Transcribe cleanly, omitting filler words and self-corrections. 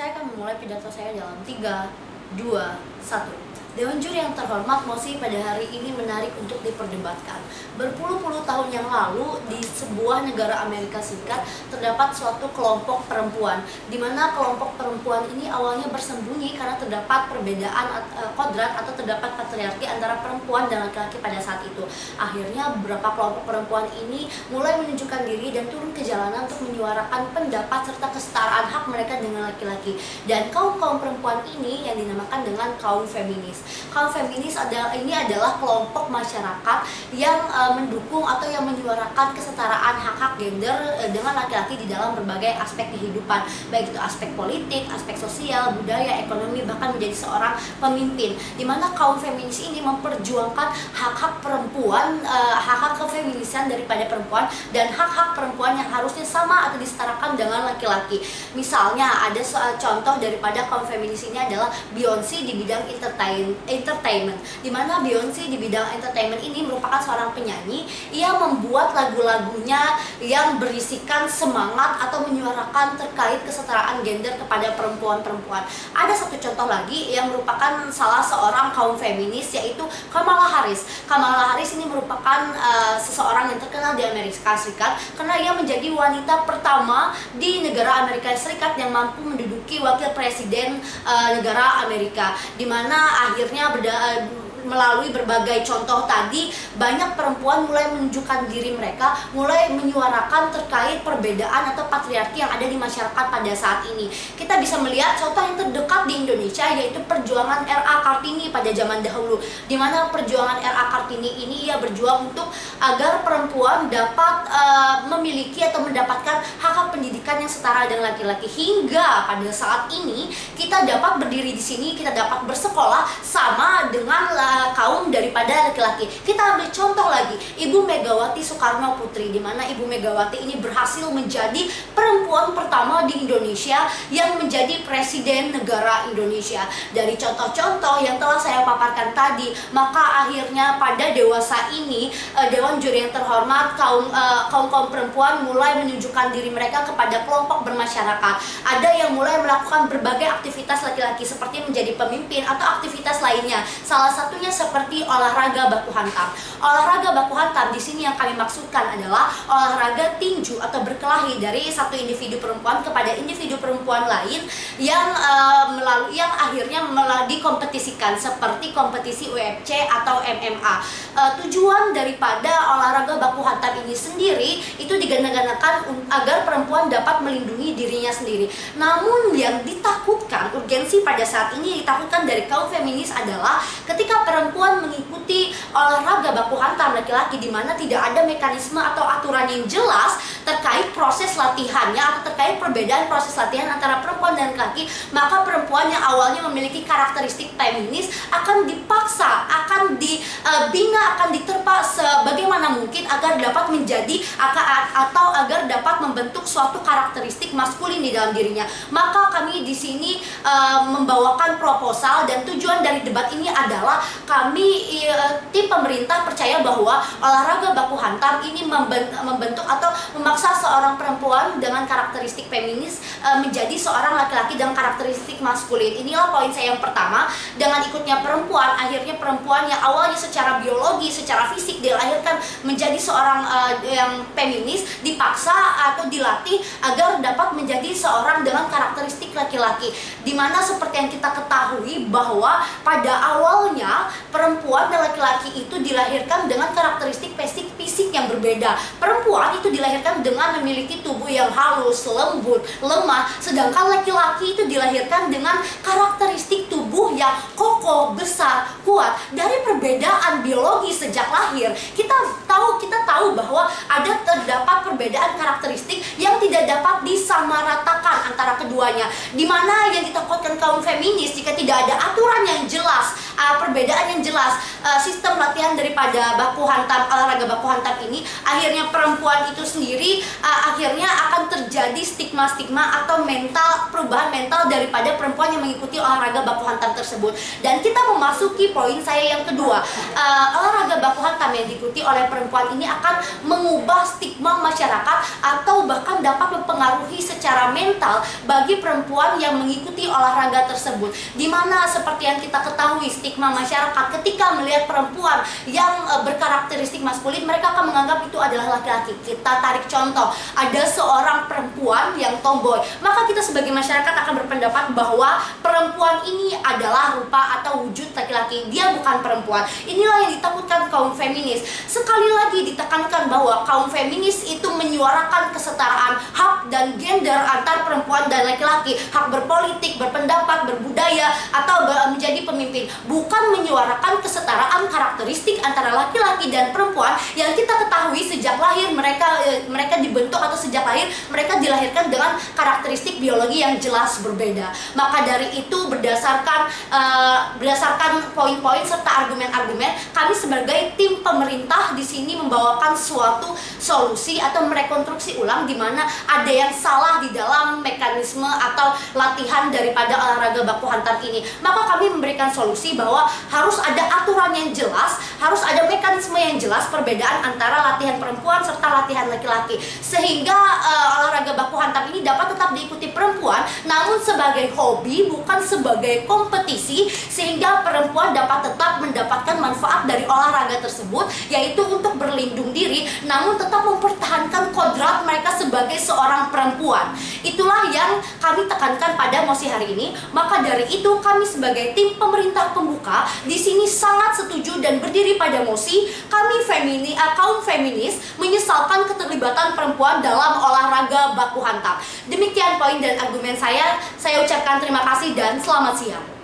Saya akan memulai pidato saya dalam 3, 2, 1. Dewan Juri yang terhormat, mosi pada hari ini menarik untuk diperdebatkan. Berpuluh-puluh tahun yang lalu, di sebuah negara Amerika Serikat terdapat suatu kelompok perempuan, di mana kelompok perempuan ini awalnya bersembunyi karena terdapat perbedaan kodrat atau terdapat patriarki antara perempuan dan laki-laki pada saat itu. Akhirnya beberapa kelompok perempuan ini mulai menunjukkan diri dan turun ke jalanan untuk menyuarakan pendapat serta kesetaraan hak mereka dengan laki-laki. Dan kaum-kaum perempuan ini yang dinamakan dengan kaum feminis. Kaum feminis adalah kelompok masyarakat yang mendukung atau yang menyuarakan kesetaraan hak-hak gender dengan laki-laki di dalam berbagai aspek kehidupan, baik itu aspek politik, aspek sosial, budaya, ekonomi, bahkan menjadi seorang pemimpin. Di mana kaum feminis ini memperjuangkan hak-hak perempuan, hak-hak kefeminisan daripada perempuan, dan hak-hak perempuan yang harusnya sama atau disetarakan dengan laki-laki. Misalnya ada contoh daripada kaum feminis ini adalah Beyonce di bidang entertainment, di mana Beyonce di bidang entertainment ini merupakan seorang penyanyi yang membuat lagu-lagunya yang berisikan semangat atau menyuarakan terkait kesetaraan gender kepada perempuan-perempuan. Ada satu contoh lagi yang merupakan salah seorang kaum feminis, yaitu Kamala Harris. Kamala Harris ini merupakan seseorang yang terkenal di Amerika Serikat karena ia menjadi wanita pertama di negara Amerika Serikat yang mampu menduduki wakil presiden negara Amerika, di mana akhirnya melalui berbagai contoh tadi, banyak perempuan mulai menunjukkan diri mereka, mulai menyuarakan terkait perbedaan atau patriarki yang ada di masyarakat pada saat ini. Kita bisa melihat contoh yang terdekat di Indonesia, yaitu perjuangan R.A. Kartini pada zaman dahulu, di mana perjuangan R.A. Kartini ini ia berjuang untuk agar perempuan dapat memiliki atau mendapatkan hak-hak pendidikan yang setara dengan laki-laki. Hingga pada saat ini kita dapat berdiri di sini, kita dapat bersekolah sama dengan kaum daripada laki-laki. Kita ambil contoh lagi, Ibu Megawati Soekarno Putri, di mana Ibu Megawati ini berhasil menjadi perempuan pertama di Indonesia yang menjadi presiden negara Indonesia. Dari contoh-contoh yang telah saya paparkan tadi, maka akhirnya pada dewasa ini Dewan Juri yang terhormat, kaum perempuan mulai menunjukkan diri mereka kepada kelompok bermasyarakat. Ada yang mulai melakukan berbagai aktivitas laki-laki seperti menjadi pemimpin atau aktivitas lainnya. Salah satunya seperti olahraga baku hantam. Olahraga baku hantam di sini yang kami maksudkan adalah olahraga tinju atau berkelahi dari satu individu perempuan kepada individu perempuan lain yang akhirnya dikompetisikan seperti kompetisi UFC atau MMA. Tujuan daripada olahraga baku hantam ini sendiri itu digadang-gadangkan agar perempuan dapat melindungi dirinya sendiri. Namun yang ditakutkan, urgensi pada saat ini ditakutkan dari kaum feminis adalah ketika perempuan mengikuti olahraga baku hantam laki-laki, di mana tidak ada mekanisme atau aturan yang jelas terkait proses latihannya atau terkait perbedaan proses latihan antara perempuan dan laki-laki, maka perempuan yang awalnya memiliki karakteristik feminis akan dipaksa, akan dibina, akan diterpa sebagaimana mungkin agar dapat menjadi atau agar dapat membentuk suatu karakteristik maskulin di dalam dirinya. Maka kami di sini membawakan proposal, dan tujuan dari debat ini adalah kami tim pemerintah percaya bahwa olahraga baku hantam ini membentuk atau memaksa seorang perempuan dengan karakteristik feminis menjadi seorang laki-laki dengan karakteristik maskulin. Inilah poin saya yang pertama. Dengan ikutnya perempuan, akhirnya perempuan yang awalnya secara biologi, secara fisik dilahirkan menjadi seorang yang feminis dipaksa atau dilatih agar dapat menjadi seorang dengan karakteristik laki-laki. Dimana seperti yang kita ketahui bahwa pada awalnya perempuan dan laki-laki itu dilahirkan dengan karakteristik fisik yang berbeda. Perempuan itu dilahirkan dengan memiliki tubuh yang halus, lembut, lemah, sedangkan laki-laki itu dilahirkan dengan karakteristik tubuh yang kokoh, besar, kuat. Dari perbedaan biologi sejak lahir, kita tahu bahwa terdapat perbedaan karakteristik yang tidak dapat disamaratakan antara keduanya. Dimana yang ditakutkan kaum feminis, jika tidak ada aturan yang jelas perbedaan yang jelas. Sistem latihan daripada baku hantam, olahraga baku hantam ini, akhirnya perempuan itu sendiri akhirnya akan terjadi stigma-stigma atau perubahan mental daripada perempuan yang mengikuti olahraga baku hantam tersebut. Dan kita memasuki poin saya yang kedua. Olahraga baku hantam yang diikuti oleh perempuan ini akan mengubah stigma masyarakat atau bahkan dapat mempengaruhi secara mental bagi perempuan yang mengikuti olahraga tersebut. Dimana seperti yang kita ketahui, stigma masyarakat ketika melihat perempuan yang berkarakteristik maskulin, mereka akan menganggap itu adalah laki-laki. Kita tarik contoh, ada seorang perempuan yang tomboy, maka kita sebagai masyarakat akan berpendapat bahwa perempuan ini adalah rupa atau wujud laki-laki, dia bukan perempuan. Inilah yang ditakutkan kaum feminis. Sekali lagi ditekankan bahwa kaum feminis itu menyuarakan kesetaraan hak dan gender antar perempuan dan laki-laki, hak berpolitik, berpendapat, berbudaya, atau menjadi pemimpin, bukan menyuarakan kesetaraan karakteristik antara laki-laki dan perempuan yang kita ketahui sejak lahir mereka dibentuk, atau sejak lahir mereka dilahirkan dengan karakteristik biologi yang jelas berbeda. Maka dari itu berdasarkan poin-poin serta argumen-argumen, kami sebagai tim pemerintah di sini membawakan suatu solusi atau merekonstruksi ulang di mana ada yang salah di dalam mekanisme atau latihan daripada olahraga baku hantam ini. Maka kami memberikan solusi bahwa harus ada aturan yang jelas, harus ada mekanisme yang jelas perbedaan antara latihan perempuan serta latihan laki-laki, sehingga olahraga baku hantam ini dapat tetap diikuti perempuan namun sebagai hobi, bukan sebagai kompetisi, sehingga perempuan dapat tetap mendapatkan manfaat dari olahraga tersebut, yaitu untuk berlindung diri namun tetap mempertahankan kodrat mereka sebagai seorang perempuan. Itulah yang kami tekankan pada mosi hari ini. Maka dari itu kami sebagai tim pemerintah pembuka di sini sangat setuju dan berdiri pada mosi. Kami kaum feminis menyesalkan keterlibatan perempuan dalam olahraga baku hantam. Demikian poin dan argumen saya. Saya ucapkan terima kasih dan selamat siang.